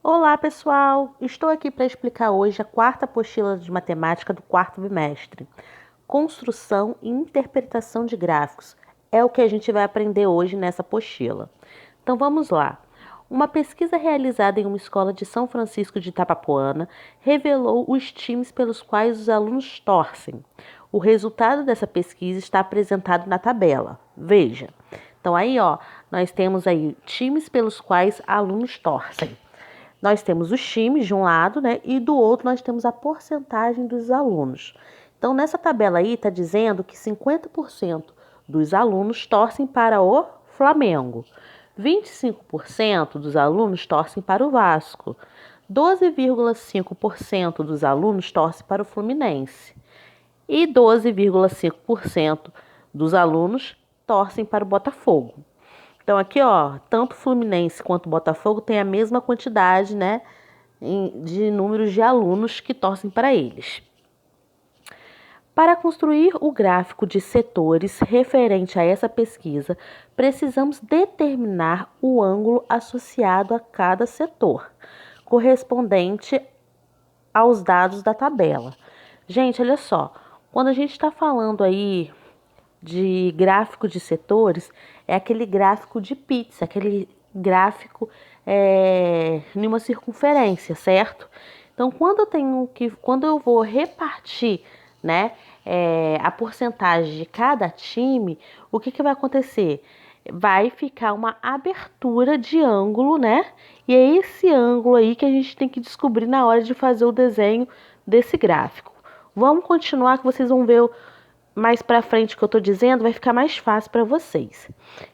Olá, pessoal! Estou aqui para explicar hoje a quarta apostila de matemática do quarto bimestre. Construção e interpretação de gráficos. É o que a gente vai aprender hoje nessa apostila. Então vamos lá. Uma pesquisa realizada em uma escola de São Francisco de Itapapuana revelou os times pelos quais os alunos torcem. O resultado dessa pesquisa está apresentado na tabela. Veja. Então aí, nós temos aí times pelos quais alunos torcem. Nós temos os times de um lado, né? E do outro nós temos a porcentagem dos alunos. Então, nessa tabela aí está dizendo que 50% dos alunos torcem para o Flamengo. 25% dos alunos torcem para o Vasco. 12,5% dos alunos torcem para o Fluminense. E 12,5% dos alunos torcem para o Botafogo. Então, aqui, tanto Fluminense quanto Botafogo têm a mesma quantidade, né, de números de alunos que torcem para eles. Para construir o gráfico de setores referente a essa pesquisa, precisamos determinar o ângulo associado a cada setor, correspondente aos dados da tabela. Gente, olha só, quando a gente está falando aí de gráfico de setores, é aquele gráfico de pizza, aquele gráfico em uma circunferência, certo? Então, quando eu vou repartir, né, a porcentagem de cada time, o que vai acontecer? Vai ficar uma abertura de ângulo, né? E é esse ângulo aí que a gente tem que descobrir na hora de fazer o desenho desse gráfico. Vamos continuar que vocês vão ver mais para frente o que eu estou dizendo, vai ficar mais fácil para vocês.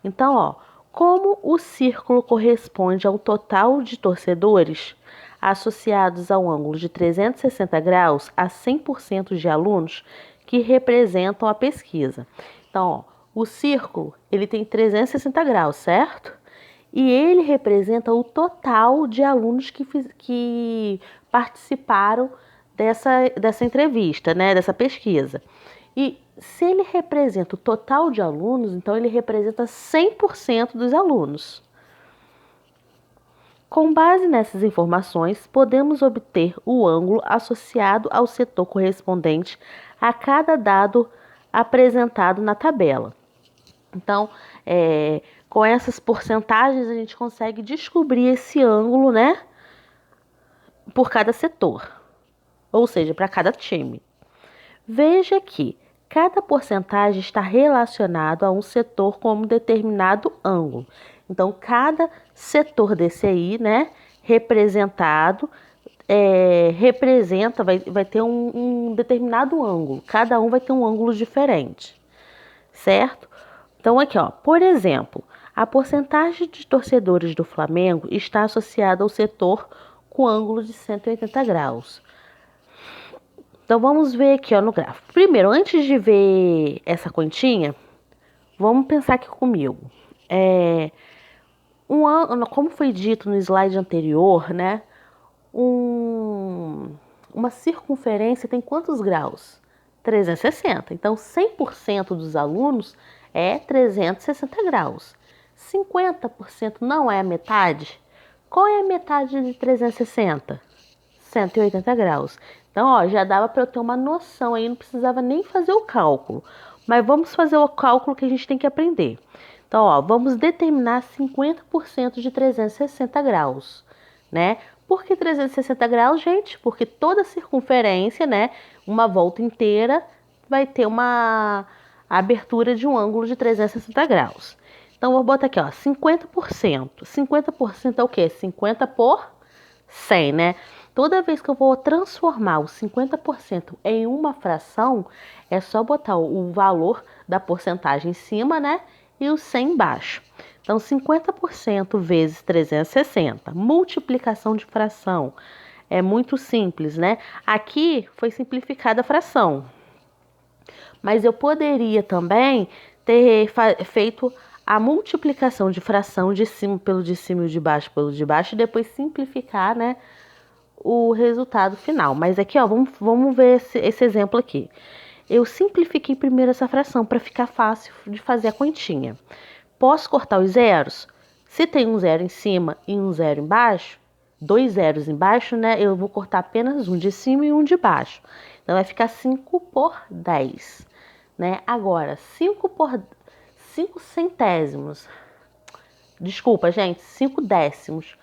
Então, como o círculo corresponde ao total de torcedores associados ao ângulo de 360 graus a 100% de alunos que representam a pesquisa. Então, o círculo ele tem 360 graus, certo? E ele representa o total de alunos que participaram dessa entrevista, né, dessa pesquisa. E se ele representa o total de alunos, então ele representa 100% dos alunos. Com base nessas informações, podemos obter o ângulo associado ao setor correspondente a cada dado apresentado na tabela. Então, com essas porcentagens, a gente consegue descobrir esse ângulo, né, por cada setor, ou seja, para cada time. Veja que cada porcentagem está relacionado a um setor com um determinado ângulo. Então, cada setor desse aí, né, representado, vai ter um determinado ângulo. Cada um vai ter um ângulo diferente, certo? Então, aqui, por exemplo, a porcentagem de torcedores do Flamengo está associada ao setor com ângulo de 180 graus. Então, vamos ver aqui, no gráfico. Primeiro, antes de ver essa continha, vamos pensar aqui comigo. Como foi dito no slide anterior, né? Uma circunferência tem quantos graus? 360. Então, 100% dos alunos é 360 graus. 50% não é a metade? Qual é a metade de 360? 180 graus. Então, já dava para eu ter uma noção aí, não precisava nem fazer o cálculo. Mas vamos fazer o cálculo que a gente tem que aprender. Então, vamos determinar 50% de 360 graus, né? Por que 360 graus, gente? Porque toda circunferência, né, uma volta inteira, vai ter uma abertura de um ângulo de 360 graus. Então, vou botar aqui, 50%. 50% é o quê? 50 por 100, né? Toda vez que eu vou transformar o 50% em uma fração, é só botar o valor da porcentagem em cima, né? E o 100 embaixo. Então, 50% vezes 360. Multiplicação de fração. É muito simples, né? Aqui foi simplificada a fração. Mas eu poderia também ter feito a multiplicação de fração de cima pelo de cima e de baixo pelo de baixo e depois simplificar, né, o resultado final. Mas aqui, vamos ver esse exemplo aqui. Eu simplifiquei primeiro essa fração para ficar fácil de fazer a continha. Posso cortar os zeros? Se tem um zero em cima e um zero embaixo, dois zeros embaixo, né? Eu vou cortar apenas um de cima e um de baixo. Então, vai ficar 5 por 10, né? Agora, 5 centésimos. Desculpa, gente, 5 décimos.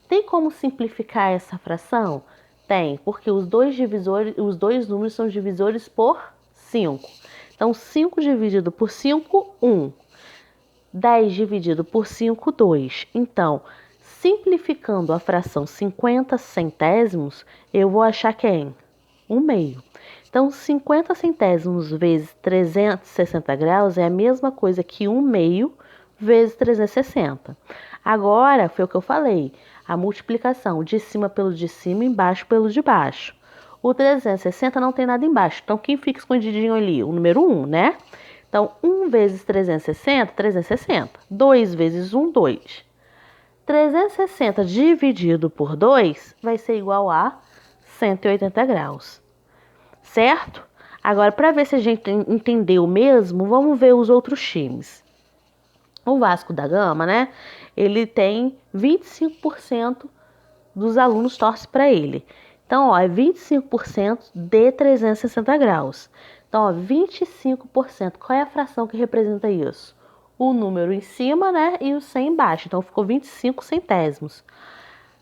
Tem como simplificar essa fração? Tem, porque os dois números são divisores por 5. Então, 5 dividido por 5, 1. 10 dividido por 5, 2. Então, simplificando a fração 50 centésimos, eu vou achar quem? 1 meio. Então, 50 centésimos vezes 360 graus é a mesma coisa que 1 meio vezes 360. Agora, foi o que eu falei, a multiplicação de cima pelo de cima, embaixo pelo de baixo. O 360 não tem nada embaixo, então quem fica escondidinho ali? O número 1, né? Então, 1 vezes 360, 360. 2 vezes 1, 2. 360 dividido por 2 vai ser igual a 180 graus. Certo? Agora, para ver se a gente entendeu mesmo, vamos ver os outros times. O Vasco da Gama, né? Ele tem 25% dos alunos torcem para ele. Então, ó, é 25% de 360 graus. Então, ó, 25%. Qual é a fração que representa isso? O número em cima, né? E o 100 embaixo. Então, ficou 25 centésimos.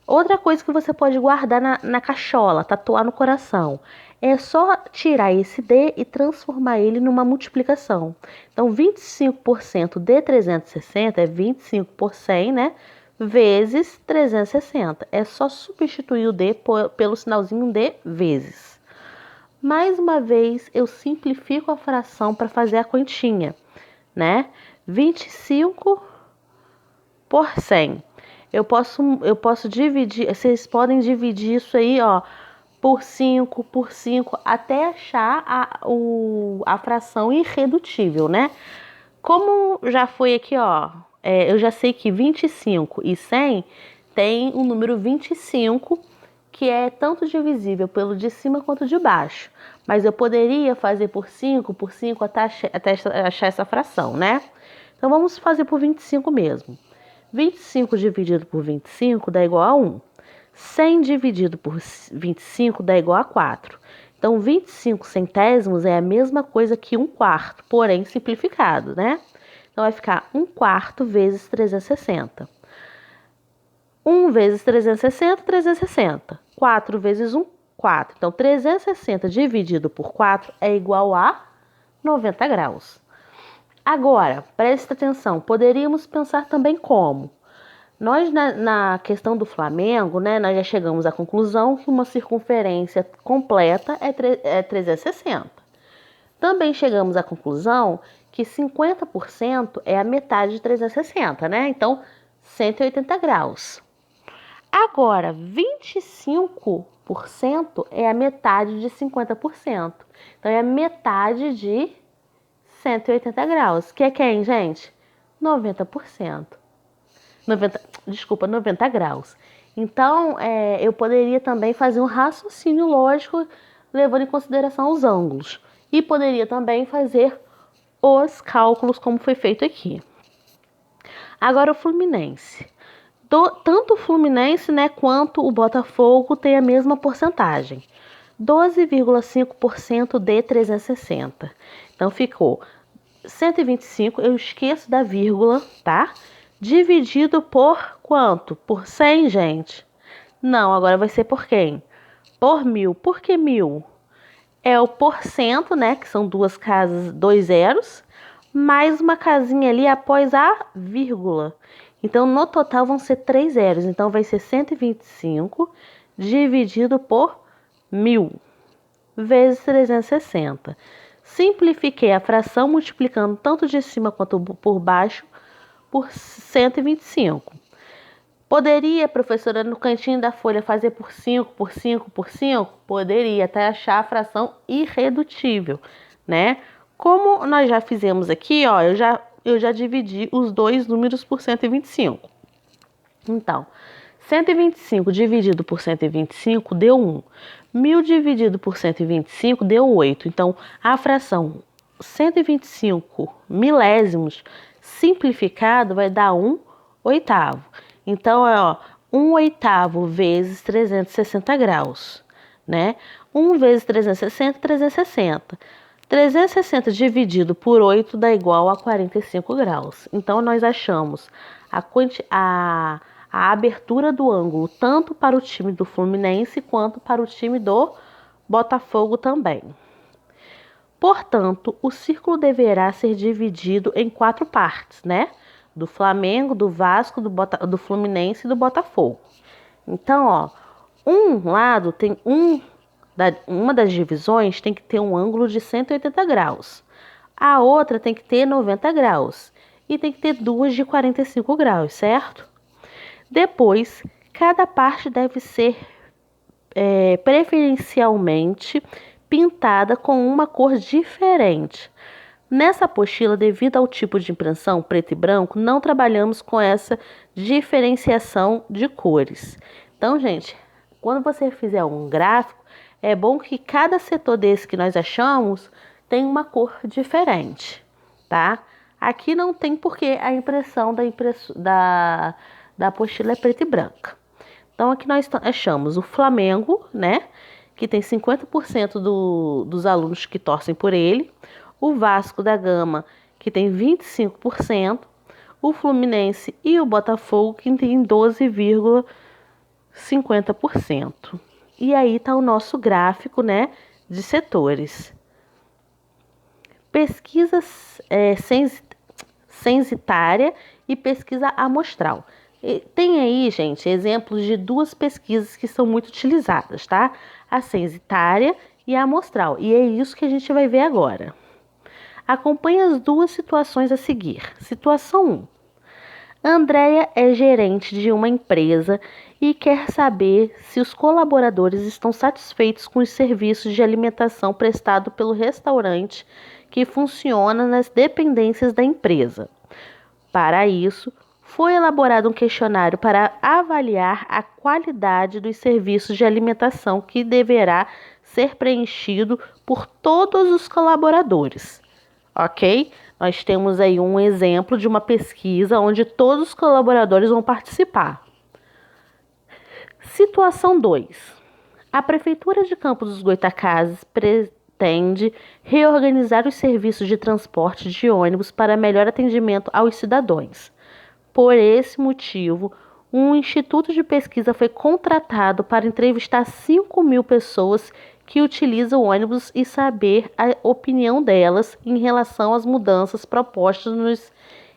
Outra coisa que você pode guardar na cachola, tatuar no coração, é só tirar esse D e transformar ele numa multiplicação. Então, 25% de 360 é 25 por 100, né? Vezes 360. É só substituir o D pelo sinalzinho de vezes. Mais uma vez, eu simplifico a fração para fazer a continha, né? 25 por 100. Eu posso dividir, vocês podem dividir isso aí, ó, por 5, até achar a fração irredutível, né? Como já foi aqui, ó, eu já sei que 25 e 100 tem o número 25, que é tanto divisível pelo de cima quanto de baixo. Mas eu poderia fazer por 5 até achar essa fração, né? Então, vamos fazer por 25 mesmo. 25 dividido por 25 dá igual a 1. 100 dividido por 25 dá igual a 4. Então, 25 centésimos é a mesma coisa que 1/4, porém simplificado, né? Então, vai ficar 1/4 vezes 360. 1 vezes 360, 360. 4 vezes 1, 4. Então, 360 dividido por 4 é igual a 90 graus. Agora, preste atenção, poderíamos pensar também como? Nós, na questão do Flamengo, né, nós já chegamos à conclusão que uma circunferência completa é 360. Também chegamos à conclusão que 50% é a metade de 360, né? Então, 180 graus. Agora, 25% é a metade de 50%. Então, é a metade de 180 graus, que é quem, gente? 90%. 90 graus. Então, eu poderia também fazer um raciocínio lógico levando em consideração os ângulos. E poderia também fazer os cálculos como foi feito aqui. Agora, o Fluminense. Tanto o Fluminense, né, quanto o Botafogo tem a mesma porcentagem. 12,5% de 360. Então, ficou 125, eu esqueço da vírgula, tá? Dividido por quanto? Por 100, gente? Não, agora vai ser por quem? Por 1000. Por que 1000? É o porcento, né? Que são duas casas, dois zeros, mais uma casinha ali após a vírgula. Então, no total vão ser 3 zeros. Então, vai ser 125 dividido por 1000 vezes 360. Simplifiquei a fração multiplicando tanto de cima quanto por baixo por 125. Poderia, professora, no cantinho da folha fazer por 5, por 5, por 5? Poderia, até achar a fração irredutível, né? Como nós já fizemos aqui, ó, eu já dividi os dois números por 125. Então, 125 dividido por 125 deu 1. 1000 dividido por 125 deu 8. Então, a fração 125 milésimos simplificado vai dar 1/8. Então, 1/8 vezes 360 graus, né? 1 vezes 360, 360. 360 dividido por 8 dá igual a 45 graus. Então, nós achamos a abertura do ângulo tanto para o time do Fluminense quanto para o time do Botafogo também. Portanto, o círculo deverá ser dividido em 4 partes, né? Do Flamengo, do Vasco, do Fluminense e do Botafogo. Então, ó, um lado tem uma das divisões tem que ter um ângulo de 180 graus. A outra tem que ter 90 graus. E tem que ter duas de 45 graus, certo? Depois, cada parte deve ser preferencialmente pintada com uma cor diferente. Nessa apostila, devido ao tipo de impressão preto e branco, não trabalhamos com essa diferenciação de cores. Então, gente, quando você fizer um gráfico, é bom que cada setor desse que nós achamos tem uma cor diferente, tá? Aqui não tem porque a impressão da apostila é preta e branca. Então, aqui nós achamos o Flamengo, né? Que tem 50% dos alunos que torcem por ele. O Vasco da Gama, que tem 25%. O Fluminense e o Botafogo, que tem 12,50%. E aí está o nosso gráfico, né, de setores. Pesquisa censitária e pesquisa amostral. Tem aí, gente, exemplos de duas pesquisas que são muito utilizadas, tá? A censitária e a amostral. E é isso que a gente vai ver agora. Acompanhe as duas situações a seguir. Situação 1. Andréia é gerente de uma empresa e quer saber se os colaboradores estão satisfeitos com os serviços de alimentação prestados pelo restaurante que funciona nas dependências da empresa. Para isso, foi elaborado um questionário para avaliar a qualidade dos serviços de alimentação que deverá ser preenchido por todos os colaboradores. Ok? Nós temos aí um exemplo de uma pesquisa onde todos os colaboradores vão participar. Situação 2. A Prefeitura de Campos dos Goytacazes pretende reorganizar os serviços de transporte de ônibus para melhor atendimento aos cidadãos. Por esse motivo, um instituto de pesquisa foi contratado para entrevistar 5.000 pessoas que utilizam o ônibus e saber a opinião delas em relação às mudanças propostas nos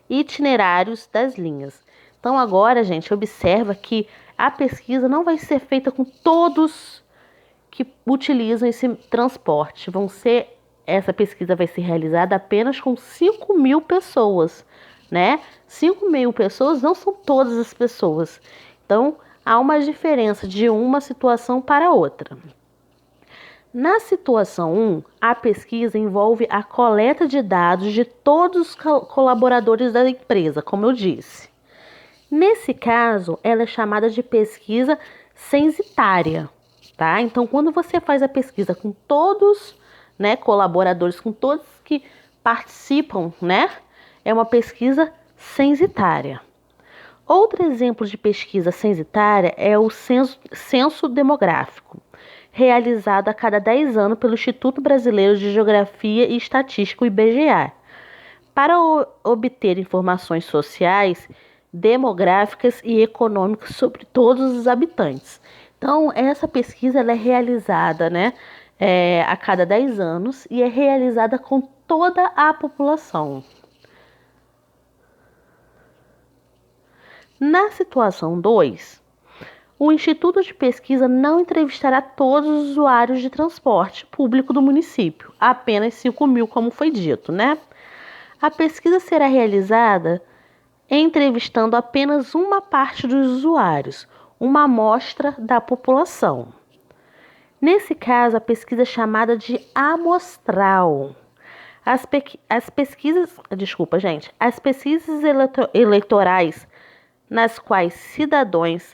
itinerários das linhas. Então agora, gente, observa que a pesquisa não vai ser feita com todos que utilizam esse transporte. Essa pesquisa vai ser realizada apenas com 5.000 pessoas, né? 5.000 pessoas não são todas as pessoas. Então, há uma diferença de uma situação para outra. Na situação 1, a pesquisa envolve a coleta de dados de todos os colaboradores da empresa, como eu disse. Nesse caso, ela é chamada de pesquisa censitária, tá? Então, quando você faz a pesquisa com todos, né, colaboradores, com todos que participam, né, é uma pesquisa censitária. Outro exemplo de pesquisa censitária é o censo demográfico, realizado a cada 10 anos pelo Instituto Brasileiro de Geografia e Estatística, o IBGE, para obter informações sociais, demográficas e econômicas sobre todos os habitantes. Então, essa pesquisa ela é realizada, né, a cada 10 anos e é realizada com toda a população. Na situação 2, o Instituto de Pesquisa não entrevistará todos os usuários de transporte público do município, apenas 5.000, como foi dito, né? A pesquisa será realizada entrevistando apenas uma parte dos usuários, uma amostra da população. Nesse caso, a pesquisa é chamada de amostral. As pesquisas eleitorais nas quais cidadãos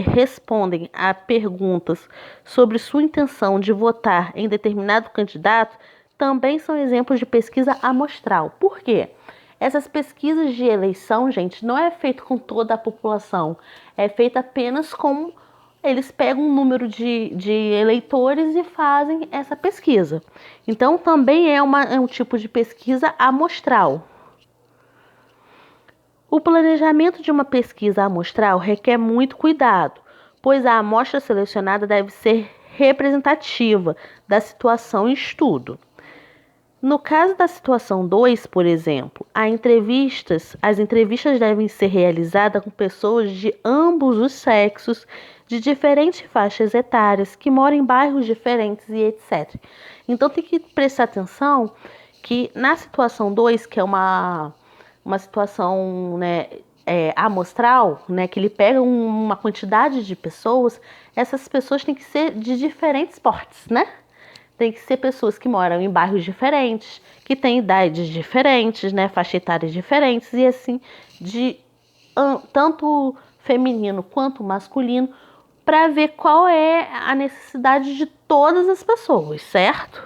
respondem a perguntas sobre sua intenção de votar em determinado candidato também são exemplos de pesquisa amostral. Por quê? Essas pesquisas de eleição, gente, não é feito com toda a população, é feito apenas com... Eles pegam um número de eleitores e fazem essa pesquisa. Então, também é um tipo de pesquisa amostral. O planejamento de uma pesquisa amostral requer muito cuidado, pois a amostra selecionada deve ser representativa da situação em estudo. No caso da situação 2, por exemplo, as entrevistas devem ser realizadas com pessoas de ambos os sexos, de diferentes faixas etárias, que moram em bairros diferentes e etc. Então tem que prestar atenção que na situação 2, que é uma situação, né, amostral, né, que ele pega uma quantidade de pessoas, essas pessoas têm que ser de diferentes portes, né? Tem que ser pessoas que moram em bairros diferentes, que têm idades diferentes, né, faixa etárias diferentes, e assim, tanto feminino quanto masculino, para ver qual é a necessidade de todas as pessoas, certo?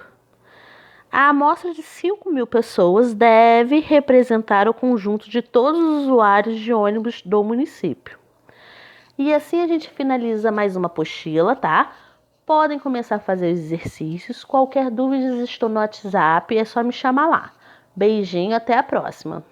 A amostra de 5.000 pessoas deve representar o conjunto de todos os usuários de ônibus do município. E assim a gente finaliza mais uma apostila, tá? Podem começar a fazer os exercícios. Qualquer dúvida, estou no WhatsApp, é só me chamar lá. Beijinho, até a próxima.